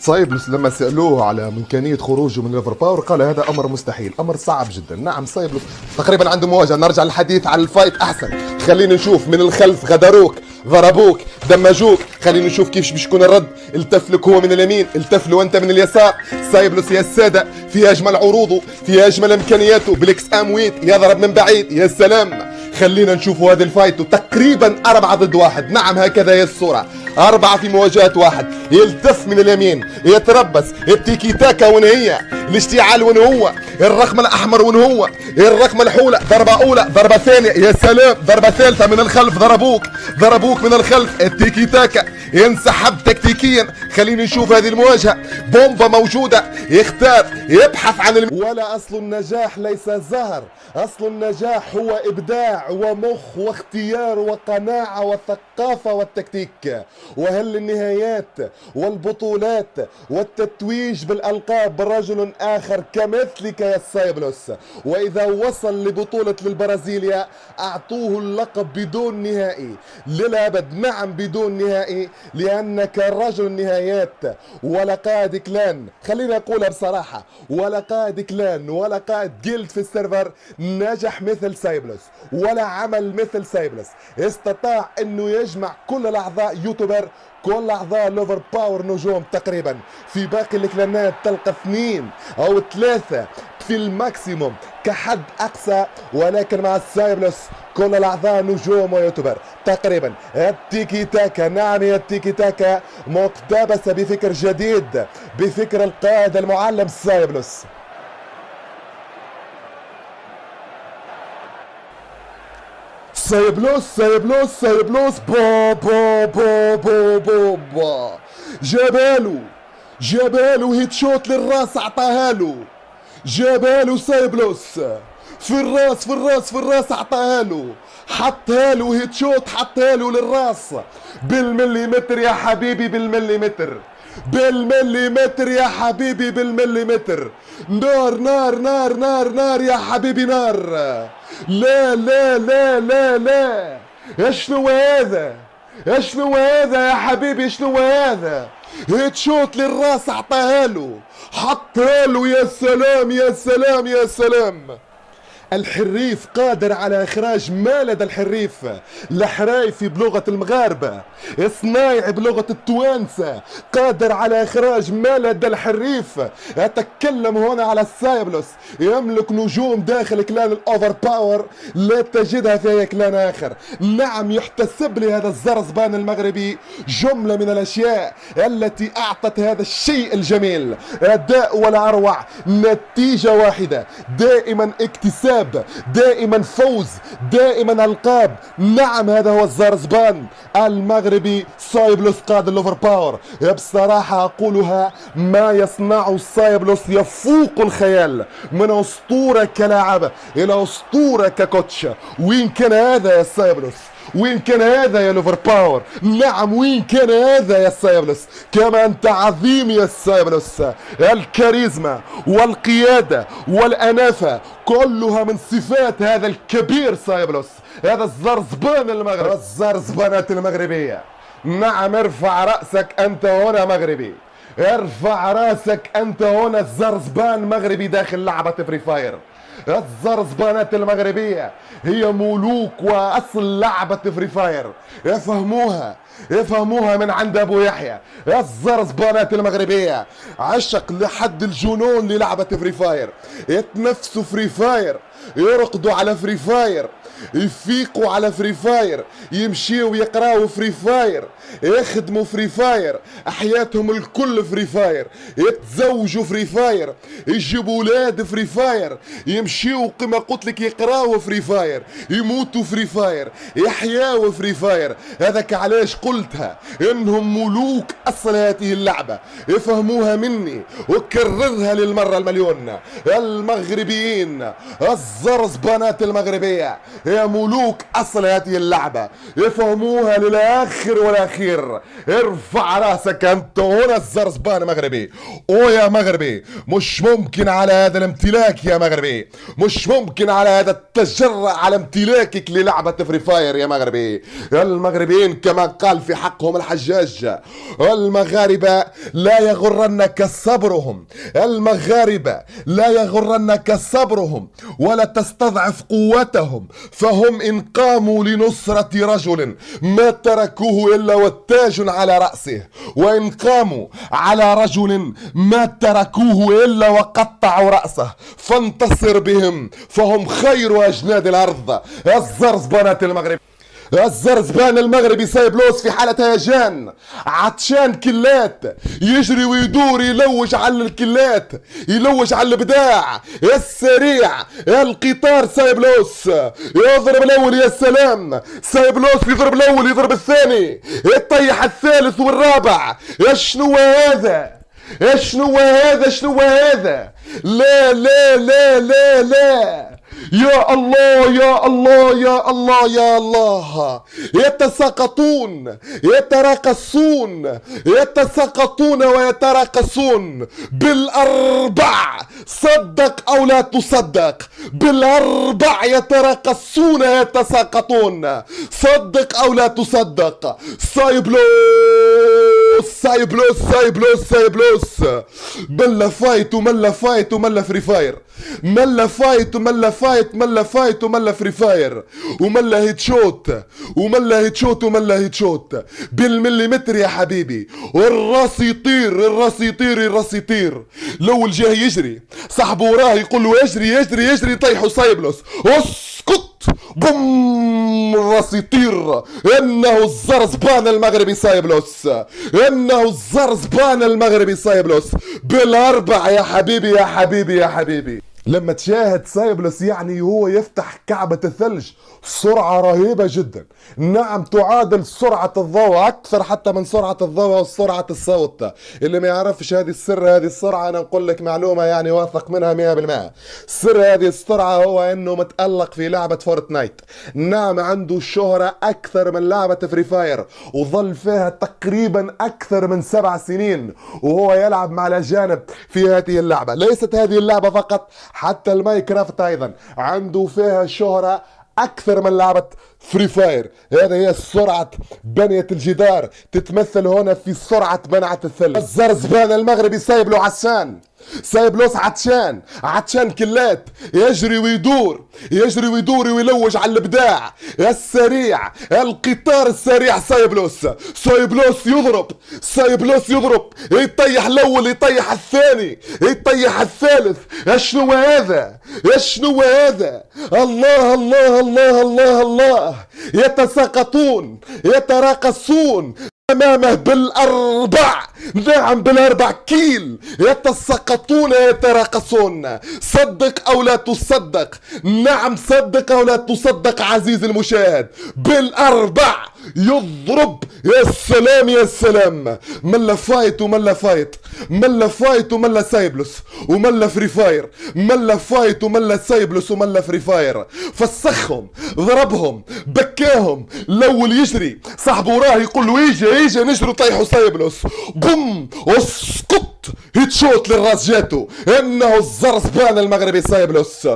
سايبلس لما سألوه على إمكانية خروجه من ليفر باور قال هذا أمر مستحيل، أمر صعب جدا. نعم سايبلس تقريبا عنده مواجهة. نرجع للحديث على الفايت أحسن. خلينا نشوف من الخلف غدروك، ضربوك، دمجوك. خلينا نشوف كيف بيكون الرد. التف لك هو من اليمين، التف له أنت من اليسار. سايبلس يا السادة في أجمل عروضه، في أجمل إمكانياته، بالإكس أمويت يضرب من بعيد. يا سلام. خلينا نشوفوا هذه الفايت تقريبا 4 ضد 1. نعم هكذا هي الصورة، 4 في مواجهة واحد. يلتف من اليمين، يتربص، التيكي تاكا وين هي، الاشتعال وين هو، الرقم الأحمر وين هو، الرقم الحولة. ضربة أولى، ضربة ثانية، يا سلام. ضربة ثالثة من الخلف، ضربوك من الخلف. التيكي تاكا ينسحب تكتيكيا. خلينا نشوف هذه المواجهة. بومبا موجودة، يختار، يبحث عن ولا أصل النجاح ليس زهر، أصل النجاح هو إبداع ومخ واختيار وقناعة وثقافة والتكتيك. وهل النهايات والبطولات والتتويج بالألقاب رجل آخر كمثلك يا سايبلس. وإذا وصل لبطولة للبرازيليا أعطوه اللقب بدون نهائي للأبد. نعم بدون نهائي، لأنك رجل نهايات. ولا قائد كلان، خلينا أقولها بصراحة، ولا قائد كلان ولا قائد جلد في السيرفر نجح مثل سايبلس، ولا عمل مثل سايبلس. استطاع انه يجمع كل الاعضاء يوتيوبر، كل اعضاء ليفر باور نجوم تقريبا. في باقي الكلانات تلقى 2 أو 3 في الماكسيموم كحد اقصى، ولكن مع سايبلس كل الاعضاء نجوم ويوتيوبر تقريبا. التيكي تاكا، نعم يا التيكي تاكا مقتبسة بفكر جديد، بفكر القائد المعلم سايبلس. سايبلوس با با با با با با. جابالو هيت شوت للراس، عطاها له. جابالو سايبلوس في الراس عطاها له، حطها له هيت شوت، حطها له للراس بالمليمتر يا حبيبي، بالمليمتر يا حبيبي، بالمليمتر. نار يا حبيبي، نار. لا شنو هذا يا حبيبي، شنو هذا؟ هيت شوت للراس عطاها له، حطها له. يا سلام. الحريف قادر على إخراج ما لدى الحريف. الحرايفي بلغة المغاربة، صنايعي بلغة التوانسة، قادر على إخراج ما لدى الحريف. أتكلم هنا على سايبلس، يملك نجوم داخل كلان الأوفر باور لا تجدها في أي كلان آخر. نعم يحتسب لهذا الزرزبان المغربي جملة من الأشياء التي أعطت هذا الشيء الجميل أداء ولا أروع، نتيجة واحدة، دائما اكتساب، دائما فوز، دائما ألقاب. نعم هذا هو الزرزبان المغربي سايبلس قائد الليفر باور. بصراحة أقولها، ما يصنعه سايبلس يفوق الخيال، من أسطورة كلاعب إلى أسطورة ككوتش. وين كان هذا يا سايبلس؟ وين كان هذا يا ليفر باور؟ نعم وين كان هذا يا سايبلس؟ كما أنت عظيم يا سايبلس. الكاريزما والقيادة والأنافة كلها من صفات هذا الكبير سايبلس، هذا الزرزبان المغربي، الزرزبانات المغربية. نعم ارفع رأسك أنت هنا مغربي، ارفع رأسك أنت هنا الزرزبان مغربي داخل لعبة فري فاير. الزرزبانات المغربية هي ملوك وأصل لعبة فري فاير. يفهموها من عند أبو يحيى. الزرزبانات المغربية عشق لحد الجنون للعبة فري فاير، يتنفسوا فري فاير، يرقدوا على فري فاير، يفيقوا على فري فاير، يمشيوا يقراوا فري فاير، يخدموا فري فاير، حياتهم الكل فري فاير، يتزوجوا فري فاير، يجيبوا اولاد فري فاير، يمشيوا كما قلت لك يقراوا فري فاير، يموتوا فري فاير، يحياوا فري فاير. هذاك علاش قلتها انهم ملوك اصل هذه اللعبة. يفهموها مني وكررها للمرة المليون. المغربيين الزرزبانات المغربية يا ملوك أصل هذه اللعبة، يفهموها للآخر والأخير. ارفع راسك أنت هنا الزرزبان مغربي. يا مغربي مش ممكن على هذا الامتلاك يا مغربي، مش ممكن على هذا التجرأ على امتلاكك للعبة فري فاير يا مغربي. المغربيين كما قال في حقهم الحجاج: المغاربة لا يغرنك صبرهم، المغاربة لا يغرنك صبرهم ولا تستضعف قوتهم، فهم إن قاموا لنصرة رجل ما تركوه إلا والتاج على رأسه، وإن قاموا على رجل ما تركوه إلا وقطعوا رأسه، فانتصر بهم فهم خير أجناد الأرض. الزرزبانات المغرب، الزرزبان المغربي سايبلوس في حالة هيجان، عطشان كلات، يجري ويدور يلوج على الكلات، يلوج على الابداع السريع. القطار سايبلوس يضرب الاول، يا سلام، سايبلوس يضرب الاول يضرب الثاني، يطيح الثالث والرابع. يا شنو هذا؟ يا شنو هذا؟ شنو هذا؟ لا لا لا لا لا، يا الله يا الله يا الله يا الله. يتساقطون يتراقصون يتساقطون ويتراقصون بالأربع، صدق أو لا تصدق، بالأربع يتراقصون يتساقطون، صدق أو لا تصدق. سايبلوس سايبلوس سايبلوس سايبلوس، ملا فايت وملا فايت وملا فري فاير، ملا فايت وملا فايت، ملا فايت وملا فري فاير، وملا هيد شوت وملا هيد شوت وملا هيد شوت بالمليمتر يا حبيبي. والراس يطير، الراس يطير، الراس يطير. الاول جاي يجري، صاحبه وراه يقول له يجري يجري يجري، يطيحوا سايبلوس. اسكت، بوم، الراس يطير. انه الزرزبان المغربي سايبلوس، انه الزرزبان المغربي سايبلوس بالاربع يا حبيبي يا حبيبي يا حبيبي. لما تشاهد سايبلوس يعني هو يفتح كعبة الثلج، سرعة رهيبة جدا، نعم تعادل سرعة الضوء، أكثر حتى من سرعة الضوء وسرعة الصوت. اللي ما يعرفش هذه السر، هذه السرعة أنا نقول لك معلومة يعني واثق منها 100%. سر هذه السرعة هو أنه متألق في لعبة فورتنايت، نعم عنده شهرة أكثر من لعبة فري فاير، وظل فيها تقريبا أكثر من 7 سنين وهو يلعب مع الأجانب في هذه اللعبة. ليست هذه اللعبة فقط، حتى الماينكرافت أيضا عنده فيها شهرة أكثر من لعبة فري فاير. هذه هي سرعة بنية الجدار، تتمثل هنا في سرعة منعة الثلج. الزرزبان المغربي سايب له عشان، سايبلوس عطشان، عطشان كلات، يجري ويدور، يجري ويدور ويلوج على الابداع السريع، القطار السريع. سايبلوس، سايبلوس يضرب، سايبلوس يضرب، يطيح الاول يطيح الثاني يطيح الثالث. شنو هذا؟ شنو هذا؟ الله الله الله الله الله. يتساقطون يتراقصون امامه بالاربع، نعم بالاربع كيل، يتساقطون يتراقصون. صدق او لا تصدق، نعم صدق او لا تصدق عزيزي المشاهد، بالاربع يضرب. يا سلام يا سلام، ملا فايت وملا فايت، ملا فايت وملا سايبلوس وملا فري فاير، ملا فايت وملا سايبلوس وملا فري فاير. فسخهم، ضربهم، بكاهم. الاول يجري، صاحبه وراه يقول له يجي يجي، نجروا طيحوا سايبلوس، بوم، اسقط، هيت شوت للراس جاتو. انه الزرزبان المغربي سايبلوس،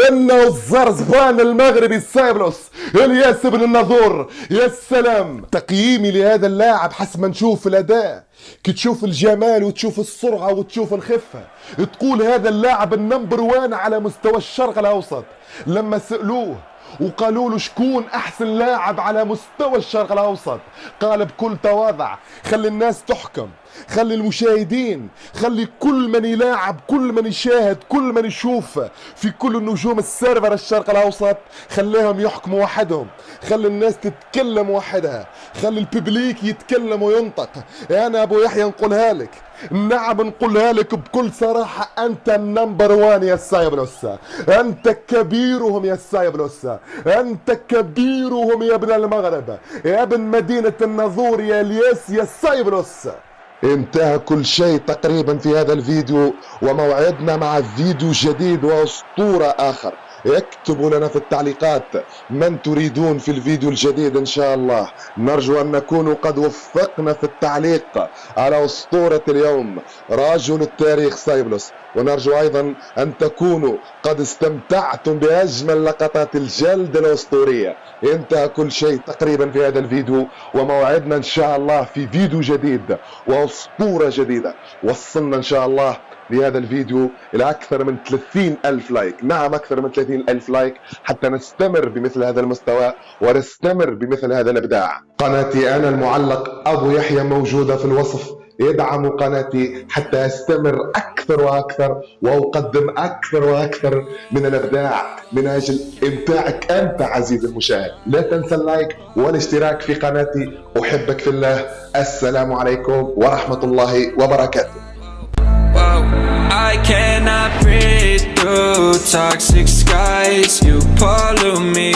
انه الزرزبان المغربي سايبلوس، الياس بن الناظور. يا سلام. تقييمي لهذا اللاعب حسب ما نشوف الاداء، كي تشوف الجمال وتشوف السرعة وتشوف الخفة، تقول هذا اللاعب النمبر 1 على مستوى الشرق الاوسط. لما سألوه وقالوا له شكون احسن لاعب على مستوى الشرق الاوسط، قال بكل تواضع خلي الناس تحكم، خلي المشاهدين، خلي كل من يلاعب، كل من يشاهد، كل من يشوف في كل النجوم السيرفر الشرق الاوسط، خليهم يحكموا وحدهم، خلي الناس تتكلم وحدها، خلي الببليك يتكلم وينطق. انا ابو يحيى نقولها لك، نعم نقولها لك بكل صراحة، انت النمبر 1 يا سايبلوس، انت كبيرهم يا سايبلوس، انت كبيرهم يا ابن المغرب، يا ابن مدينة الناظور، يا الياس يا سايبلوس. انتهى كل شيء تقريبا في هذا الفيديو، وموعدنا مع فيديو جديد واسطورة اخر. اكتبوا لنا في التعليقات من تريدون في الفيديو الجديد إن شاء الله. نرجو أن نكون قد وفقنا في التعليق على أسطورة اليوم رجل التاريخ سايبلوس، ونرجو أيضا أن تكونوا قد استمتعتم بأجمل لقطات الجلد الأسطورية. انتهى كل شيء تقريبا في هذا الفيديو، وموعدنا إن شاء الله في فيديو جديد وأسطورة جديدة. وصلنا إن شاء الله بهذا الفيديو إلى أكثر من 30 ألف لايك، نعم أكثر من 30 ألف لايك، حتى نستمر بمثل هذا المستوى ونستمر بمثل هذا الإبداع. قناتي أنا المعلق أبو يحيى موجودة في الوصف، ادعموا قناتي حتى أستمر أكثر وأكثر وأقدم أكثر وأكثر من الإبداع من أجل إمتاعك أنت عزيزي المشاهد. لا تنسى اللايك والاشتراك في قناتي. أحبك في الله. السلام عليكم ورحمة الله وبركاته. I cannot breathe through toxic skies. You pollute me